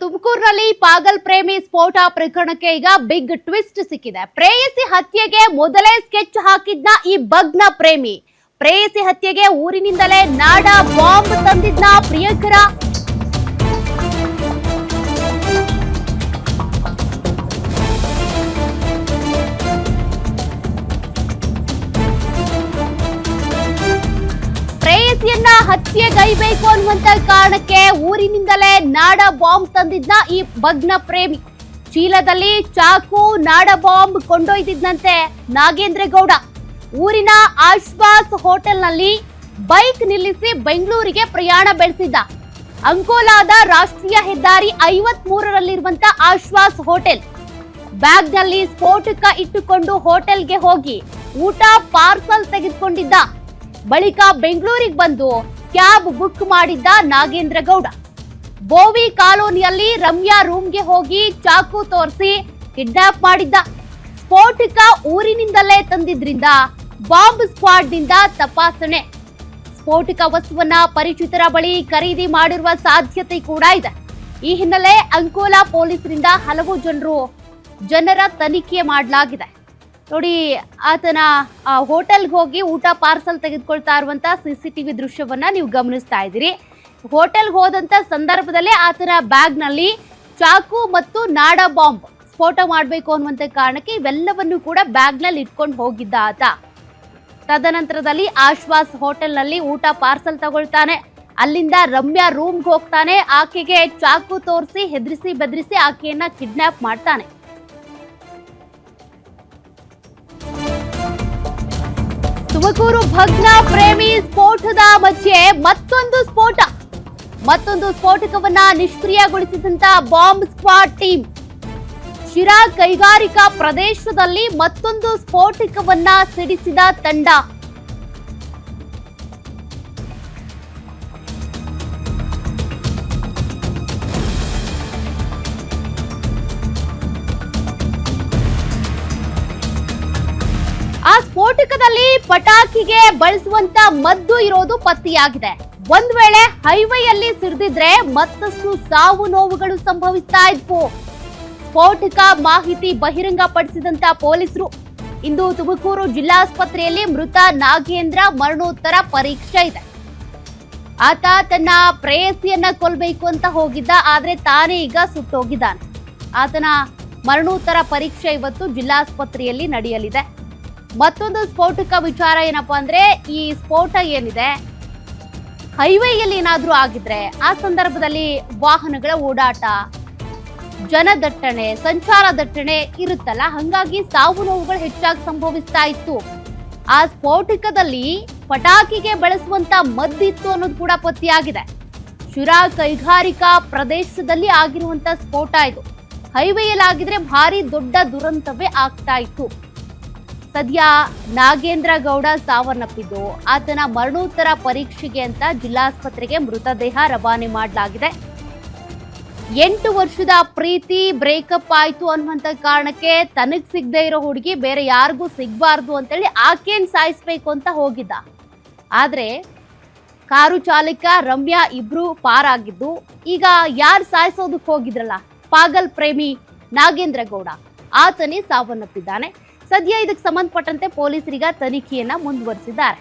ತುಮಕೂರಿನಲ್ಲಿ ಪಾಗಲ್ ಪ್ರೇಮಿ ಸ್ಫೋಟ ಪ್ರಕರಣಕ್ಕೆ ಈಗ ಬಿಗ್ ಟ್ವಿಸ್ಟ್ ಸಿಕ್ಕಿದೆ. ಪ್ರೇಯಸಿ ಹತ್ಯೆಗೆ ಮೊದಲೇ ಸ್ಕೆಚ್ ಹಾಕಿದ್ನ ಈ ಭಗ್ನ ಪ್ರೇಮಿ. ಪ್ರೇಯಸಿ ಹತ್ಯೆಗೆ ಊರಿನಿಂದಲೇ ನಾಡ ಬಾಂಬ್ ತಂದಿದ್ನ ಪ್ರಿಯಕರ. ಪ್ರೇಯಸಿಯನ್ನ ಹತ್ಯೆಗೈಬೇಕು ಅನ್ನುವಂತ ಕಾರಣಕ್ಕೆ ಊರಿನಿಂದಲೇ ನಾಡ ಬಾಂಬ್ ತಂದಿದ್ನ ಈ ಭಗ್ನ ಪ್ರೇಮಿ. ಚೀಲದಲ್ಲಿ ಚಾಕು, ನಾಡ ಬಾಂಬ್ ಕೊಂಡೊಯ್ದಿದ್ದಂತೆ ನಾಗೇಂದ್ರಗೌಡ. ಊರಿನ ಆಶ್ವಾಸ್ ಹೋಟೆಲ್ನಲ್ಲಿ ಬೈಕ್ ನಿಲ್ಲಿಸಿ ಬೆಂಗಳೂರಿಗೆ ಪ್ರಯಾಣ ಬೆಳೆಸಿದ್ದ. ಅಂಕೋಲಾದ ರಾಷ್ಟ್ರೀಯ ಹೆದ್ದಾರಿ 53ರಲ್ಲಿರುವಂತ ಆಶ್ವಾಸ್ ಹೋಟೆಲ್. ಬ್ಯಾಗ್ನಲ್ಲಿ ಸ್ಫೋಟಕ ಇಟ್ಟುಕೊಂಡು ಹೋಟೆಲ್ಗೆ ಹೋಗಿ ಊಟ ಪಾರ್ಸಲ್ ತೆಗೆದುಕೊಂಡಿದ್ದ. ಬಳಿಕ ಬೆಂಗಳೂರಿಗೆ ಬಂದು ಕ್ಯಾಬ್ ಬುಕ್ ಮಾಡಿದ್ದ ನಾಗೇಂದ್ರಗೌಡ. ಬೋವಿ ಕಾಲೋನಿಯಲ್ಲಿ ರಮ್ಯಾ ರೂಮ್ಗೆ ಹೋಗಿ ಚಾಕು ತೋರಿಸಿ ಕಿಡ್ನಾಪ್ ಮಾಡಿದ್ದ. ಸ್ಫೋಟಕ ಊರಿನಿಂದಲೇ ತಂದಿದ್ರಿಂದ ಬಾಂಬ್ ಸ್ಕ್ವಾಡ್ನಿಂದ ತಪಾಸಣೆ. ಸ್ಫೋಟಕ ವಸ್ತುವನ್ನ ಪರಿಚಿತರ ಬಳಿ ಖರೀದಿ ಮಾಡಿರುವ ಸಾಧ್ಯತೆ ಕೂಡ ಇದೆ. ಈ ಹಿನ್ನೆಲೆ ಅಂಕೋಲಾ ಪೊಲೀಸರಿಂದ ಹಲವು ಜನರ ತನಿಖೆ ಮಾಡಲಾಗಿದೆ. ನೋಡಿ, ಆತನ ಹೋಟೆಲ್ಗೆ ಹೋಗಿ ಊಟ ಪಾರ್ಸಲ್ ತೆಗೆದುಕೊಳ್ತಾ ಇರುವಂತ CCTV ದೃಶ್ಯವನ್ನ ನೀವು ಗಮನಿಸ್ತಾ ಇದ್ದೀರಿ. ಹೋಟೆಲ್ಗೆ ಹೋದಂತ ಸಂದರ್ಭದಲ್ಲಿ ಆತನ ಬ್ಯಾಗ್ನಲ್ಲಿ ಚಾಕು ಮತ್ತು ನಾಡ ಬಾಂಬ್ ಸ್ಫೋಟ ಮಾಡಬೇಕು ಅನ್ನುವಂತ ಕಾರಣಕ್ಕೆ ಇವೆಲ್ಲವನ್ನು ಕೂಡ ಬ್ಯಾಗ್ನಲ್ಲಿ ಇಟ್ಕೊಂಡು ಹೋಗಿದ್ದ ಆತ. ತದನಂತರದಲ್ಲಿ ಆಶ್ವಾಸ್ ಹೋಟೆಲ್ನಲ್ಲಿ ಊಟ ಪಾರ್ಸಲ್ ತಗೊಳ್ತಾನೆ. ಅಲ್ಲಿಂದ ರಮ್ಯಾ ರೂಮ್ಗೆ ಹೋಗ್ತಾನೆ. ಆಕೆಗೆ ಚಾಕು ತೋರಿಸಿ ಹೆದರಿಸಿ ಬೆದರಿಸಿ ಆಕೆಯನ್ನ ಕಿಡ್ನಾಪ್ ಮಾಡ್ತಾನೆ. ತುಮಕೂರು ಭಗ್ನ ಪ್ರೇಮಿ ಸ್ಫೋಟದ ಮಧ್ಯೆ ಮತ್ತೊಂದು ಸ್ಫೋಟಕವನ್ನ ನಿಷ್ಕ್ರಿಯಗೊಳಿಸಿದಂತ ಬಾಂಬ್ ಸ್ಕ್ವಾಡ್ ಟೀಮ್. ಶಿರಾ ಕೈಗಾರಿಕಾ ಪ್ರದೇಶದಲ್ಲಿ ಮತ್ತೊಂದು ಸ್ಫೋಟಕವನ್ನ ಸಿಡಿಸಿದ ತಂಡ. ಆ ಸ್ಫೋಟಕದಲ್ಲಿ ಪಟಾಕಿಗೆ ಬಳಸುವಂತ ಮದ್ದು ಇರೋದು ಪತ್ತೆಯಾಗಿದೆ. ಒಂದ್ ವೇಳೆ ಹೈವೇಯಲ್ಲಿ ಸಿಡಿದಿದ್ರೆ ಮತ್ತಷ್ಟು ಸಾವು ನೋವುಗಳು ಸಂಭವಿಸ್ತಾ ಇದ್ವು. ಸ್ಫೋಟಕ ಮಾಹಿತಿ ಬಹಿರಂಗಪಡಿಸಿದಂತ ಪೊಲೀಸರು ಇಂದು ತುಮಕೂರು ಜಿಲ್ಲಾಸ್ಪತ್ರೆಯಲ್ಲಿ ಮೃತ ನಾಗೇಂದ್ರ ಮರಣೋತ್ತರ ಪರೀಕ್ಷೆ ಇದೆ. ಆತ ತನ್ನ ಪ್ರೇಯಸಿಯನ್ನ ಕೊಲ್ಲಬೇಕು ಅಂತ ಹೋಗಿದ್ದ, ಆದ್ರೆ ತಾನೇ ಈಗ ಸುಟ್ಟೋಗಿದ್ದಾನೆ. ಆತನ ಮರಣೋತ್ತರ ಪರೀಕ್ಷೆ ಇವತ್ತು ಜಿಲ್ಲಾಸ್ಪತ್ರೆಯಲ್ಲಿ ನಡೆಯಲಿದೆ. ಮತ್ತೊಂದು ಸ್ಫೋಟಕ ವಿಚಾರ ಏನಪ್ಪಾ ಅಂದ್ರೆ, ಈ ಸ್ಫೋಟ ಏನಿದೆ ಹೈವೇಯಲ್ಲಿ ಏನಾದ್ರೂ ಆಗಿದ್ರೆ ಆ ಸಂದರ್ಭದಲ್ಲಿ ವಾಹನಗಳ ಓಡಾಟ, ಜನದಟ್ಟಣೆ, ಸಂಚಾರ ದಟ್ಟಣೆ ಇರುತ್ತಲ್ಲ, ಹಂಗಾಗಿ ಸಾವು ನೋವುಗಳು ಹೆಚ್ಚಾಗಿ ಸಂಭವಿಸ್ತಾ ಇತ್ತು. ಆ ಸ್ಫೋಟಕದಲ್ಲಿ ಪಟಾಕಿಗೆ ಬಳಸುವಂತ ಮದ್ದಿತ್ತು ಅನ್ನೋದು ಕೂಡ ಪತ್ತೆಯಾಗಿದೆ. ಶಿರಾ ಕೈಗಾರಿಕಾ ಪ್ರದೇಶದಲ್ಲಿ ಆಗಿರುವಂತ ಸ್ಫೋಟ ಇದು. ಹೈವೇಯಲ್ಲಿ ಆಗಿದ್ರೆ ಭಾರಿ ದೊಡ್ಡ ದುರಂತವೇ ಆಗ್ತಾ ಇತ್ತು. ಸದ್ಯ ನಾಗೇಂದ್ರಗೌಡ ಸಾವನ್ನಪ್ಪಿದ್ದು, ಆತನ ಮರಣೋತ್ತರ ಪರೀಕ್ಷೆಗೆ ಅಂತ ಜಿಲ್ಲಾಸ್ಪತ್ರೆಗೆ ಮೃತದೇಹ ರವಾನೆ ಮಾಡಲಾಗಿದೆ. 8 ವರ್ಷದ ಪ್ರೀತಿ ಬ್ರೇಕಪ್ ಆಯ್ತು ಅನ್ನುವಂತ ಕಾರಣಕ್ಕೆ ತನಗ್ ಸಿಗದೆ ಇರೋ ಹುಡುಗಿ ಬೇರೆ ಯಾರಿಗೂ ಸಿಗ್ಬಾರ್ದು ಅಂತೇಳಿ ಆಕೆನ್ ಸಾಯಿಸ್ಬೇಕು ಅಂತ ಹೋಗಿದ್ದ. ಆದ್ರೆ ಕಾರು ಚಾಲಕ ರಮ್ಯಾ ಇಬ್ರು ಪಾರಾಗಿದ್ದು, ಈಗ ಯಾರು ಸಾಯಿಸೋದಕ್ಕೆ ಹೋಗಿದ್ರಲ್ಲ ಪಾಗಲ್ ಪ್ರೇಮಿ ನಾಗೇಂದ್ರಗೌಡ, ಆತನೇ ಸಾವನ್ನಪ್ಪಿದ್ದಾನೆ. ಸದ್ಯ ಇದಕ್ಕೆ ಸಂಬಂಧಪಟ್ಟಂತೆ ಪೊಲೀಸರಿಗೆ ತನಿಖೆಯನ್ನ ಮುಂದುವರಿಸಿದ್ದಾರೆ.